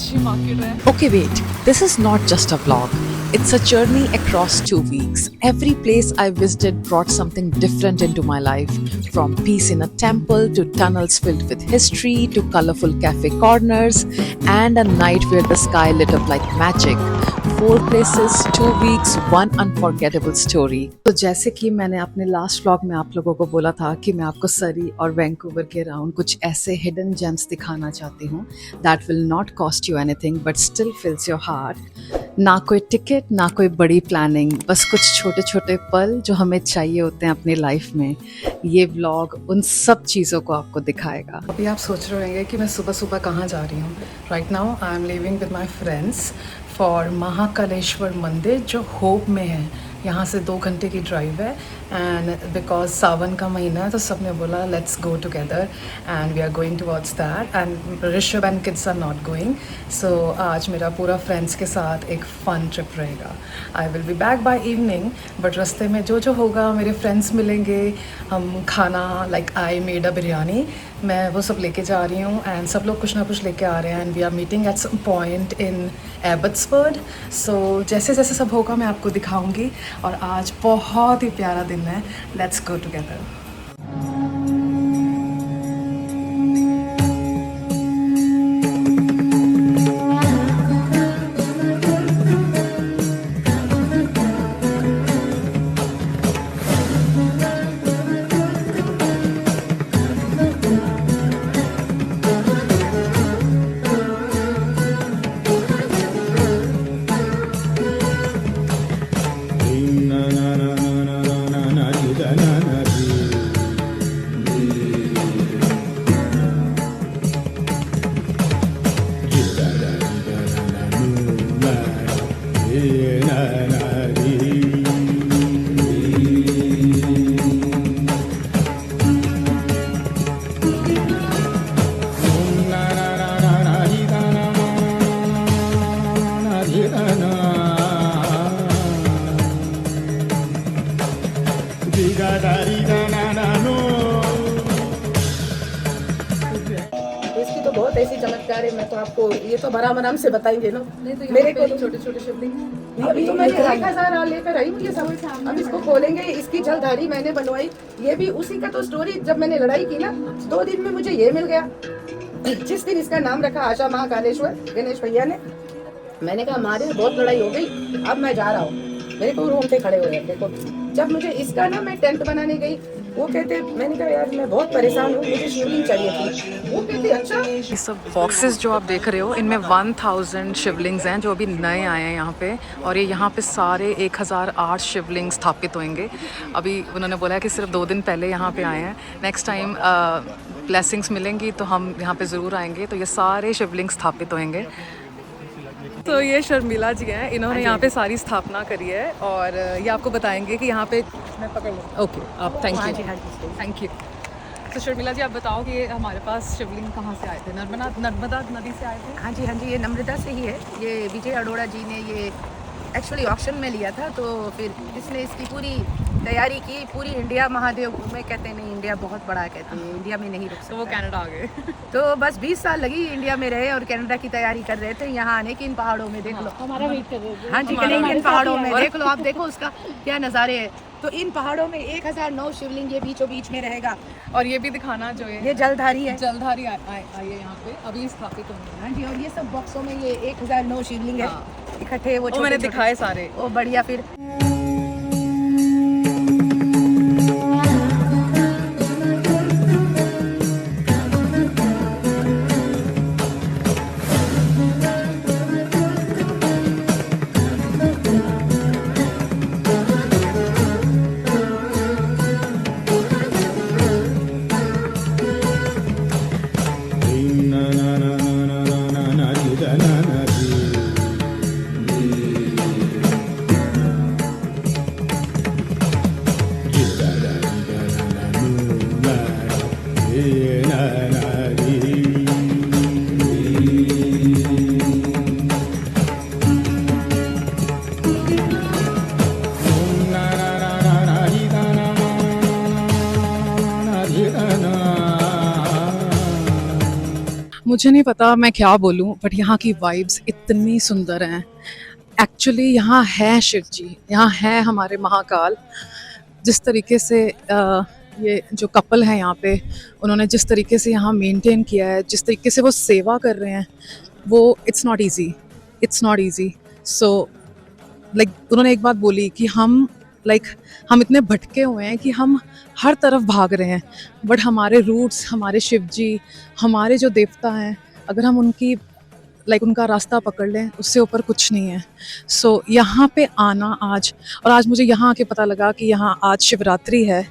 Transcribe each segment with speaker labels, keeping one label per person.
Speaker 1: अच्छी मार्केट है।
Speaker 2: Okay, wait. This is not just a vlog. It's a journey across 2 weeks. Every place I visited brought something different into my life. From peace in a temple to tunnels filled with history to colorful cafe corners and a night where the sky lit up like magic. 4 places, 2 weeks, one unforgettable story. तो जैसे कि मैंने अपने last vlog में आप लोगों को बोला था कि मैं आपको सरी और वैंकूवर के अराउंड कुछ ऐसे हिडन जेम्स दिखाना चाहती हूँ that will not cost you anything but still fills your heart. ना कोई टिकट, ना कोई बड़ी प्लानिंग, बस कुछ छोटे छोटे पल जो हमें चाहिए होते हैं अपनी लाइफ में। ये व्लॉग उन सब चीज़ों को आपको दिखाएगा। अभी आप सोच रहे होंगे कि मैं सुबह सुबह कहाँ जा रही हूँ। Right now I am living with my friends for Mahakaleshwar मंदिर जो होप में है। यहाँ से 2 घंटे की ड्राइव है एंड बिकॉज सावन का महीना है तो सब ने बोला let's go together and we are going towards that and Rishabh and kids are not going. So आज मेरा पूरा फ्रेंड्स के साथ एक फ़न ट्रिप रहेगा। I will be back by evening but रास्ते में जो जो होगा मेरे फ्रेंड्स मिलेंगे, हम खाना like I made a biryani, मैं वो सब लेके जा रही हूँ एंड सब लोग कुछ ना कुछ लेके आ रहे हैं and we are meeting at some point in Abbotsford. So जैसे जैसे सब होगा मैं आपको दिखाऊंगी और आज बहुत ही प्यारा दिन है। Let's go together.
Speaker 3: इसकी तो बहुत ऐसी चमत्कार है, मैं तो आपको ये तो आराम से बताएंगे ना। तो मेरे को छोटे छोटे शिवलिंग अभी तो मैंने 1000 लेकर आई हूँ ये सब। अब इसको खोलेंगे। इसकी जलधारी मैंने बनवाई, ये भी उसी का तो स्टोरी। जब मैंने लड़ाई की ना 2 दिन में मुझे ये मिल गया। जिस दिन इसका नाम रखा आशा महाकालेश्वर गणेश भैया ने, मैंने कहा हमारे बहुत लड़ाई हो गई, अब मैं जा रहा हूँ। मेरे को रूम पे खड़े हुए देखो। जब मुझे इसका ना मैं टेंट बनाने गई, वो कहते, मैंने कहा यार मैं बहुत परेशान हूँ, मुझे शिवलिंग चाहिए थी। वो कहते अच्छा।
Speaker 2: ये सब बॉक्सेस जो आप देख रहे हो इनमें 1000 शिवलिंग्स हैं जो अभी नए आए हैं यहाँ पे। और ये यहाँ पे सारे 1008 शिवलिंग स्थापित होंगे। अभी उन्होंने बोला है कि सिर्फ 2 दिन पहले यहाँ पे आए हैं। नेक्स्ट टाइम ब्लेसिंग्स मिलेंगी तो हम यहाँ पे ज़रूर आएंगे। तो ये सारे शिवलिंग स्थापित होंगे। तो ये शर्मिला जी हैं, इन्होंने यहाँ पे सारी स्थापना करी है और ये आपको बताएंगे कि यहाँ पे।
Speaker 3: मैं पकड़ लूँ।
Speaker 2: ओके, आप थैंक
Speaker 3: हाँ
Speaker 2: यू।
Speaker 3: जी, हाँ जी।
Speaker 2: Thank you. तो शर्मिला जी आप बताओ कि हमारे पास शिवलिंग कहाँ से आए थे? नर्मदा नदी से आए थे?
Speaker 3: हाँ जी, हाँ जी, ये नम्रता से ही है। ये विजय अरोड़ा जी ने ये एक्चुअली ऑक्शन में लिया था, तो फिर इसने इसकी पूरी तैयारी की। पूरी इंडिया महादेव में कहते हैं, नहीं इंडिया बहुत बड़ा है, कहते हैं इंडिया में नहीं रुक सकता।
Speaker 2: तो वो कनाडा आ गए।
Speaker 3: तो बस 20 साल लगी इंडिया में रहे और कनाडा की तैयारी कर रहे थे। यहाँ आने की इन पहाड़ों में देख लो, हमारा वेट कर रहे थे। हाँ जी, कनेडियन पहाड़ों में देख लो, आप देखो उसका क्या नज़ारे है। तो इन पहाड़ों में 1009 शिवलिंग ये बीचों बीच में रहेगा।
Speaker 2: और ये भी दिखाना जो है
Speaker 3: ये जलधारी है।
Speaker 2: जलधारी आई है यहाँ पे अभी स्थापित होंगे।
Speaker 3: हाँ जी, और ये सब बॉक्सों में ये 1009 शिवलिंग है इकट्ठे। वो
Speaker 2: मैंने दिखाए सारे।
Speaker 3: ओ बढ़िया। फिर
Speaker 2: मुझे नहीं पता मैं क्या बोलूं, बट यहाँ की वाइब्स इतनी सुंदर हैं। एक्चुअली यहाँ है शिव जी, यहाँ है हमारे महाकाल। जिस तरीके से ये जो कपल है यहाँ पे, उन्होंने जिस तरीके से यहाँ मेंटेन किया है, जिस तरीके से वो सेवा कर रहे हैं, वो it's not easy, it's not easy. So like उन्होंने एक बात बोली कि हम इतने भटके हुए हैं कि हम हर तरफ भाग रहे हैं, बट हमारे रूट्स, हमारे शिव जी, हमारे जो देवता हैं, अगर हम उनका रास्ता पकड़ लें, उससे ऊपर कुछ नहीं है। सो यहाँ पे आना आज, और आज मुझे यहाँ आके पता लगा कि यहाँ आज शिवरात्रि है,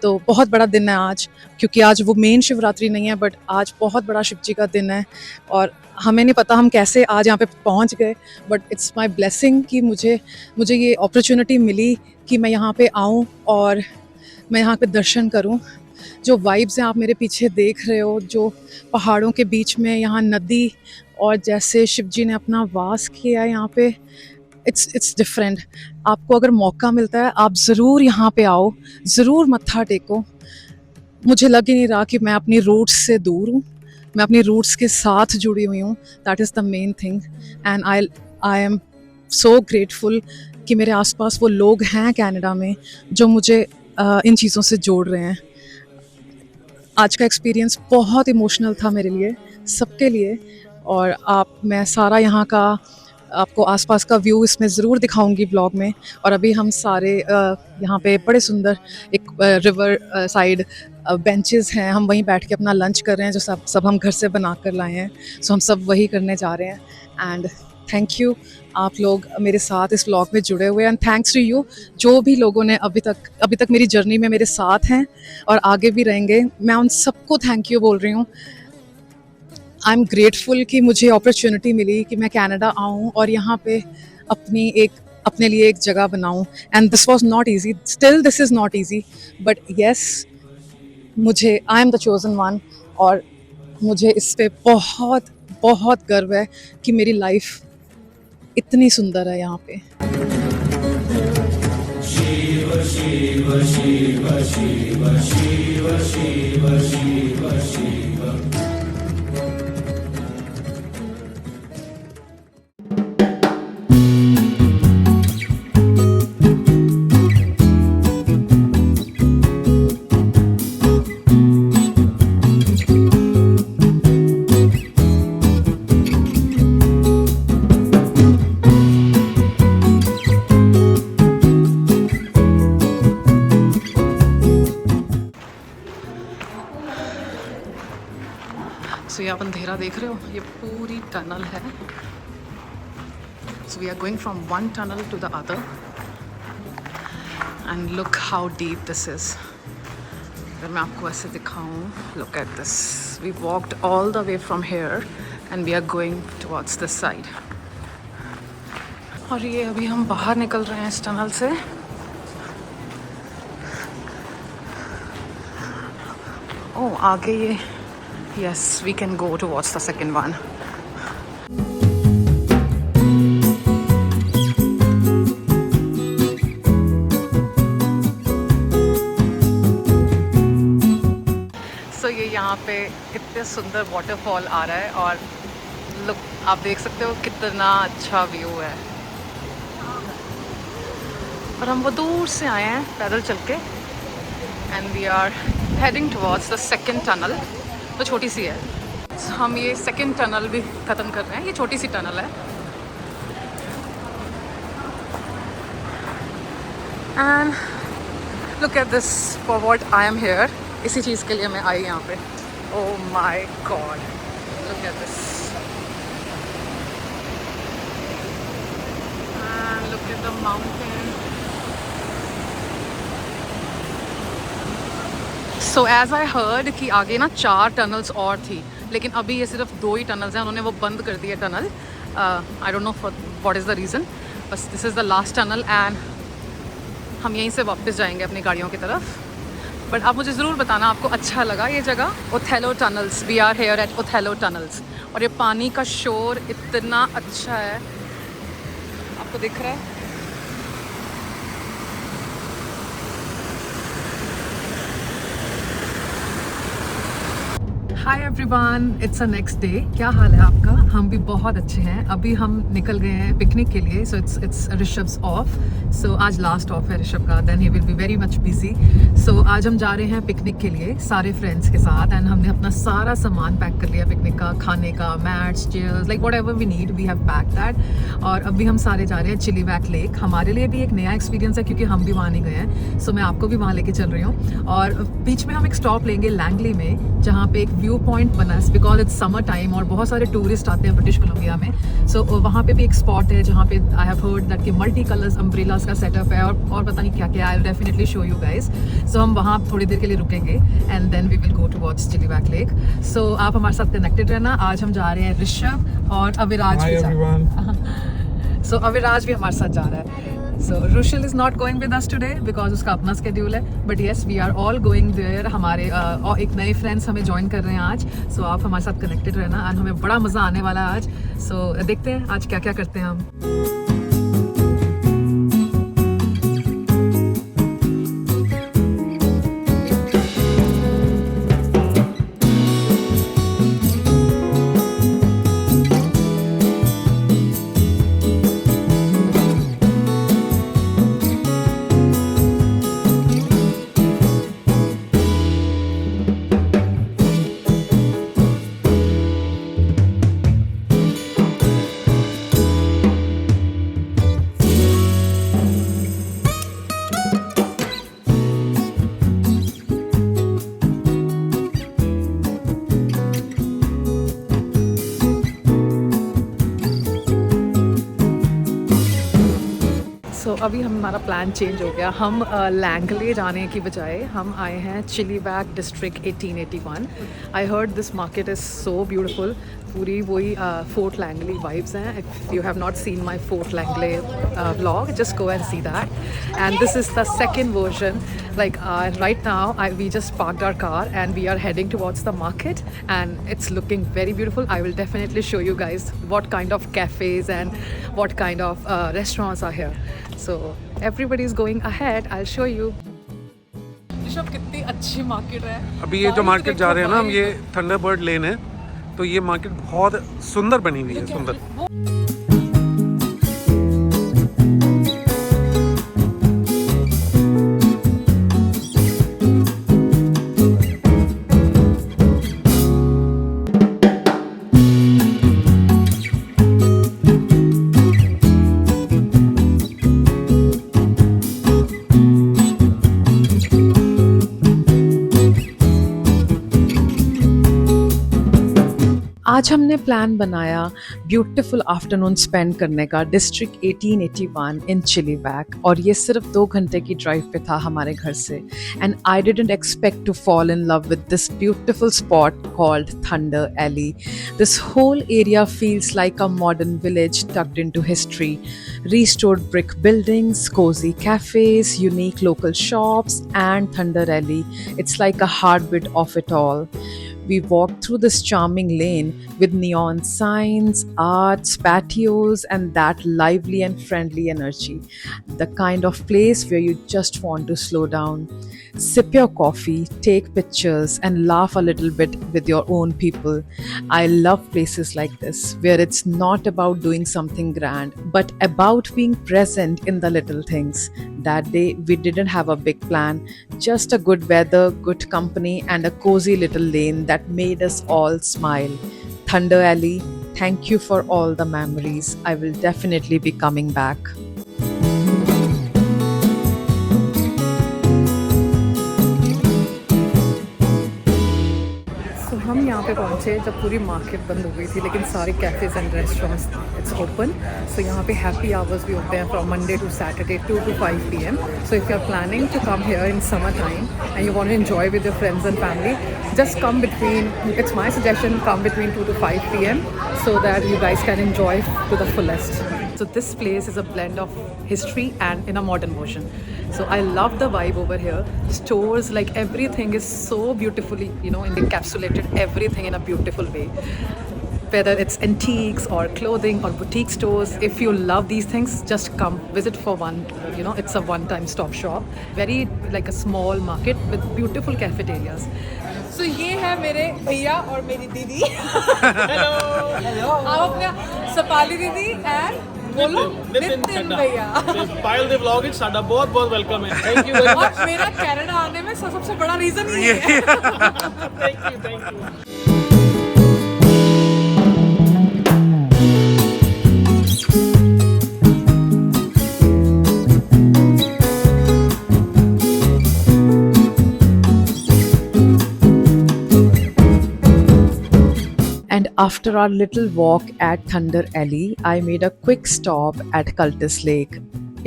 Speaker 2: तो बहुत बड़ा दिन है आज, क्योंकि आज वो मेन शिवरात्रि नहीं है, बट आज बहुत बड़ा शिव जी का दिन है। और हमें नहीं पता हम कैसे आज यहाँ पे पहुँच गए, बट इट्स माय ब्लेसिंग कि मुझे ये अपॉर्चुनिटी मिली कि मैं यहाँ पे आऊँ और मैं यहाँ पे दर्शन करूँ। जो वाइब्स हैं आप मेरे पीछे देख रहे हो, जो पहाड़ों के बीच में यहाँ नदी, और जैसे शिव जी ने अपना वास किया है यहाँ पे, इट्स डिफरेंट। आपको अगर मौका मिलता है, आप ज़रूर यहाँ पे आओ, ज़रूर मत्था टेको। मुझे लग ही नहीं रहा कि मैं अपनी रूट्स से दूर हूँ, मैं अपनी रूट्स के साथ जुड़ी हुई हूँ। That is the main thing, and I am so grateful कि मेरे आसपास वो लोग हैं कनाडा में जो मुझे इन चीज़ों से जोड़ रहे हैं। आज का एक्सपीरियंस बहुत इमोशनल था मेरे लिए, सबके लिए। और मैं सारा यहाँ का आपको आसपास का व्यू इसमें ज़रूर दिखाऊंगी ब्लॉग में। और अभी हम सारे यहाँ पे बड़े सुंदर एक रिवर साइड बेंचेस हैं, हम वहीं बैठ के अपना लंच कर रहे हैं, जो सब हम घर से बना कर लाए हैं। सो हम सब वही करने जा रहे हैं। एंड थैंक यू, आप लोग मेरे साथ इस व्लॉग में जुड़े हुए हैं, एंड थैंक्स टू यू जो भी लोगों ने अभी तक मेरी जर्नी में मेरे साथ हैं और आगे भी रहेंगे। मैं उन सबको थैंक यू बोल रही हूँ। आई एम ग्रेटफुल कि मुझे अपॉर्चुनिटी मिली कि मैं कनाडा आऊँ और यहाँ पे अपने लिए एक जगह बनाऊँ। And this was not easy, still this is not easy, but yes, I am the chosen one. और मुझे इस पे बहुत बहुत गर्व है कि मेरी लाइफ इतनी सुंदर है यहाँ पे। शिव शिव शिव शिव शिव शिव शिव शिव। सो ये आप अंधेरा देख रहे हो, ये पूरी टनल है। So we are going from one tunnel to the other, and look how deep this is. अगर मैं आपको ऐसे दिखाऊं, look at this, we walked all the way from here and we are going towards this side. और ये अभी हम बाहर निकल रहे हैं इस टनल से। ओ आगे ये, yes, we can go towards the second one. So ये यहाँ पे इतने सुंदर वाटरफॉल आ रहा है, और लुक आप देख सकते हो कितना अच्छा व्यू है। और हम वो दूर से आए हैं पैदल चल के, and we are heading towards the second tunnel. तो छोटी सी है, हम ये सेकंड टनल भी ख़त्म कर रहे हैं। ये छोटी सी टनल है, and look at this, for what I am here. इसी चीज़ के लिए मैं आई यहाँ पे। Oh my God, look at this, and look at the mountain. So as I heard कि आगे ना 4 टनल्स और थी, लेकिन अभी ये सिर्फ 2 ही टनल्स हैं, उन्होंने वो बंद कर दिया tunnel. I don't know for what is the reason, बस this is the last tunnel, and हम यहीं से वापस जाएंगे अपनी गाड़ियों की तरफ। बट आप मुझे ज़रूर बताना आपको अच्छा लगा ये जगह। Othello tunnels, we are here at Othello tunnels. और ये पानी का शोर इतना अच्छा है, आपको दिख रहा है। Hi everyone, it's a next day. क्या हाल है आपका? हम भी बहुत अच्छे हैं। अभी हम निकल गए हैं पिकनिक के लिए। So it's ऋषभ's of. सो आज लास्ट ऑफ है ऋषभ का, then he will be very much busy. So आज हम जा रहे हैं पिकनिक के लिए सारे फ्रेंड्स के साथ, एंड हमने अपना सारा सामान पैक कर लिया पिकनिक का, खाने का, mats, chairs, like whatever we need we have pack that. और अभी हम सारे जा रहे हैं चिलीवैक लेक। हमारे लिए भी एक नया एक्सपीरियंस है क्योंकि हम भी वहाँ नहीं गए हैं। सो मैं आपको भी वहाँ लेके चल रही हूँ। और बीच में हम एक स्टॉप लेंगे लैंगली में, जहाँ पे एक व्यू पॉइंट बना है, बिकॉज इट्स समर टाइम और बहुत सारे टूरिस्ट आते हैं ब्रिटिश कोलंबिया में। सो वहाँ पे भी एक स्पॉट है जहाँ पे आई हैव हर्ड दैट कि मल्टी कलर्स अम्ब्रेलास का सेटअप है और पता नहीं क्या क्या। I will definitely show you guys. So हम वहाँ थोड़ी देर के लिए रुकेंगे and then we will go towards Chilliwack lake. So आप हमारे साथ कनेक्टेड रहना। आज हम जा रहे हैं ऋषभ और अविराज भी। सो अविराज भी हमारे साथ जा रहा है। So Rushil is not going with us today because उसका अपना schedule है, but yes we are all going there। हमारे और एक नए फ्रेंड्स हमें ज्वाइन कर रहे हैं आज। So आप हमारे साथ कनेक्टेड रहना, आज हमें बड़ा मज़ा आने वाला है आज। So देखते हैं आज क्या क्या करते हैं हम। सो अभी हमारा प्लान चेंज हो गया। हम लैंगले जाने की बजाय हम आए हैं Chilliwack district 1881। I heard this market is so beautiful. पूरी वही फोर्ट लैंगले वाइब्स हैं। If you have not seen my fort Langley vlog, just go and see that. And this is the second version. Like right now we just parked our car and we are heading towards the market and it's looking very beautiful. I will definitely show you guys what kind of cafes and what kind of restaurants are here. So everybody is going ahead. I'll show you. Rishabh, कितनी अच्छी market है।
Speaker 1: अभी ये जो market जा रहे हैं ना हम, ये थंडरबर्ड लेन है। तो ये मार्केट बहुत सुंदर बनी हुई है, सुंदर।
Speaker 2: आज हमने प्लान बनाया ब्यूटीफुल आफ्टरनून स्पेंड करने का डिस्ट्रिक्ट 1881 इन चिलीवैक, और ये सिर्फ 2 घंटे की ड्राइव पे था हमारे घर से। And I didn't expect to fall in love with this beautiful spot called Thunder Alley. This whole area feels like a modern village tucked into history. Restored brick buildings, cozy cafes, unique local shops, and Thunder Alley. It's like a heartbeat of it all. We walked through this charming lane with neon signs, arts, patios, and that lively and friendly energy. The kind of place where you just want to slow down, sip your coffee, take pictures, and laugh a little bit with your own people. I love places like this, where it's not about doing something grand, but about being present in the little things. That day, we didn't have a big plan, just a good weather, good company, and a cozy little lane that made us all smile. Thunder Alley, thank you for all the memories. I will definitely be coming back. हम यहाँ पे पहुँचे जब पूरी market बंद हो गई थी, लेकिन सारे cafes and restaurants it's open. So यहाँ पे हैप्पी आवर्स भी होते हैं from Monday to Saturday 2 to 5 PM। So if you are planning to come here in summer time and you want to enjoy with your friends and family, just come between, it's my suggestion, come between 2 to 5 PM so that you guys can enjoy to the fullest. So this place is a blend of history and in a modern version. So I love the vibe over here. Stores, like everything is so beautifully, encapsulated everything in a beautiful way. Whether it's antiques or clothing or boutique stores, if you love these things, just come visit for one. It's a one-time stop shop. Very like a small market with beautiful cafeterias. सो ये है मेरे भैया और मेरी दीदी hello आप अपने सपाली दीदी एंड बोलो नितिन भैया
Speaker 4: पायल दे व्लॉग ਵਿੱਚ ਸਾਡਾ ਬਹੁਤ ਬਹੁਤ ਵੈਲਕਮ ਹੈ ਥੈਂਕ ਯੂ ਵੈਰੀ
Speaker 2: और मेरा कनाडा आने में सबसे बड़ा रीजन ये है
Speaker 4: much thank you
Speaker 2: And after our little walk at Thunder Alley, I made a quick stop at Cultus Lake.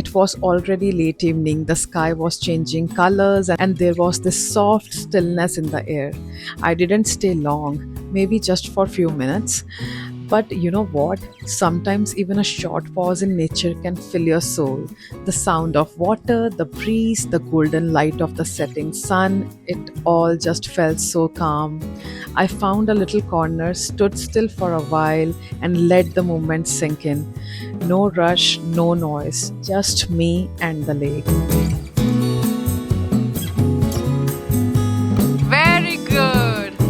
Speaker 2: It was already late evening, the sky was changing colors, and there was this soft stillness in the air. I didn't stay long, maybe just for a few minutes. But you know what? Sometimes even a short pause in nature can fill your soul. The sound of water, the breeze, the golden light of the setting sun, it all just felt so calm. I found a little corner, stood still for a while, and let the moment sink in. No rush, no noise, just me and the lake. Very good.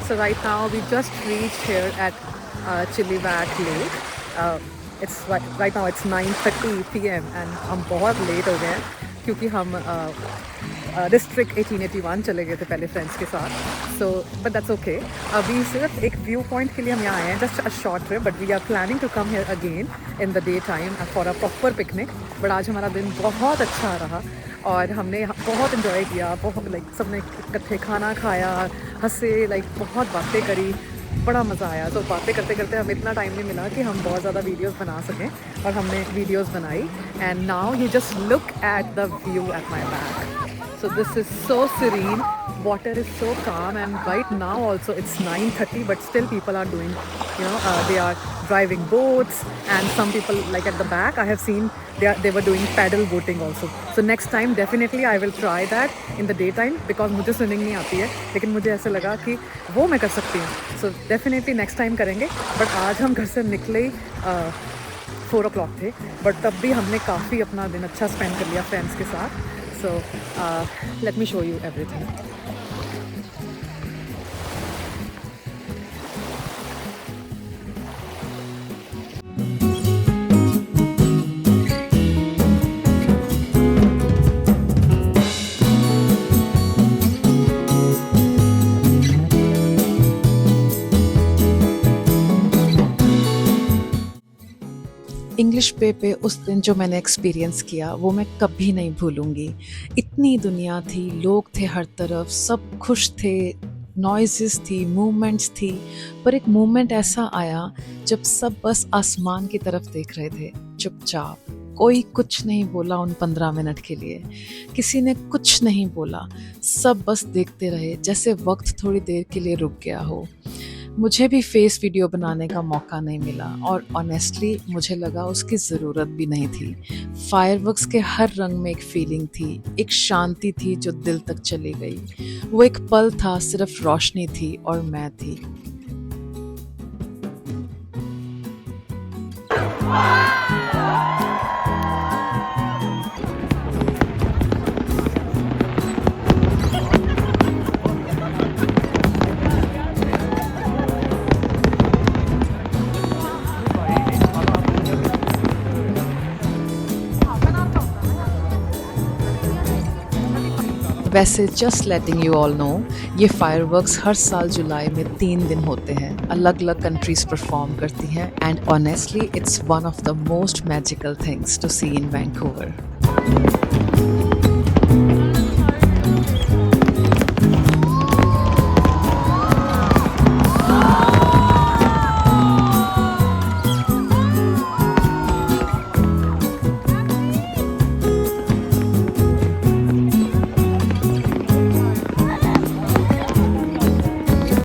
Speaker 2: So right now we just reached here at Chilliwack Lake. It's right now it's 9:30 p.m. and हम बहुत late हो गए हैं क्योंकि हम district 1881 चले गए थे पहले फ्रेंड्स के साथ. So but that's okay. अभी सिर्फ एक व्यू पॉइंट के लिए हम यहाँ आए हैं, just a short trip, but we are planning to come here again in the day time for a proper picnic. But आज हमारा दिन बहुत अच्छा रहा और हमने बहुत इन्जॉय किया. बहुत लाइक सबने इकट्ठे खाना खाया, हंसे, लाइक बहुत बातें करी, बड़ा मज़ा आया. तो बातें करते करते हमें इतना टाइम नहीं मिला कि हम बहुत ज़्यादा वीडियोस बना सकें, और हमने वीडियोस बनाई. And now you just look at the view at my back. So this is so serene, water is so calm, and right now also it's 9:30, but still people are doing, they are driving boats, and some people like at the back I have seen they were doing paddle boating also. So next time definitely I will try that in the daytime because मुझे swimming नहीं आती है, लेकिन मुझे ऐसे लगा कि वो मैं कर सकती हूँ. So definitely next time करेंगे. But आज हम घर से निकले 4 o'clock थे, but तब भी हमने काफ़ी अपना दिन अच्छा स्पेंड कर लिया फ्रेंड्स के साथ. So let me show you everything. English पे उस दिन जो मैंने एक्सपीरियंस किया वो मैं कभी नहीं भूलूंगी. इतनी दुनिया थी, लोग थे हर तरफ, सब खुश थे, नॉइजेस थी, मूवमेंट्स थी. पर एक मोमेंट ऐसा आया जब सब बस आसमान की तरफ देख रहे थे, चुपचाप. कोई कुछ नहीं बोला उन 15 मिनट के लिए. किसी ने कुछ नहीं बोला, सब बस देखते रहे, जैसे वक्त थोड़ी देर के लिए रुक गया हो. मुझे भी फेस वीडियो बनाने का मौका नहीं मिला, और ऑनेस्टली मुझे लगा उसकी ज़रूरत भी नहीं थी. फायरवर्क्स के हर रंग में एक फीलिंग थी, एक शांति थी जो दिल तक चली गई. वो एक पल था, सिर्फ रोशनी थी और मैं थी. वैसे just letting you all know, ये फायरवर्क्स हर साल जुलाई में 3 दिन होते हैं. अलग अलग कंट्रीज परफॉर्म करती हैं, and honestly it's one of the most magical things to see in Vancouver.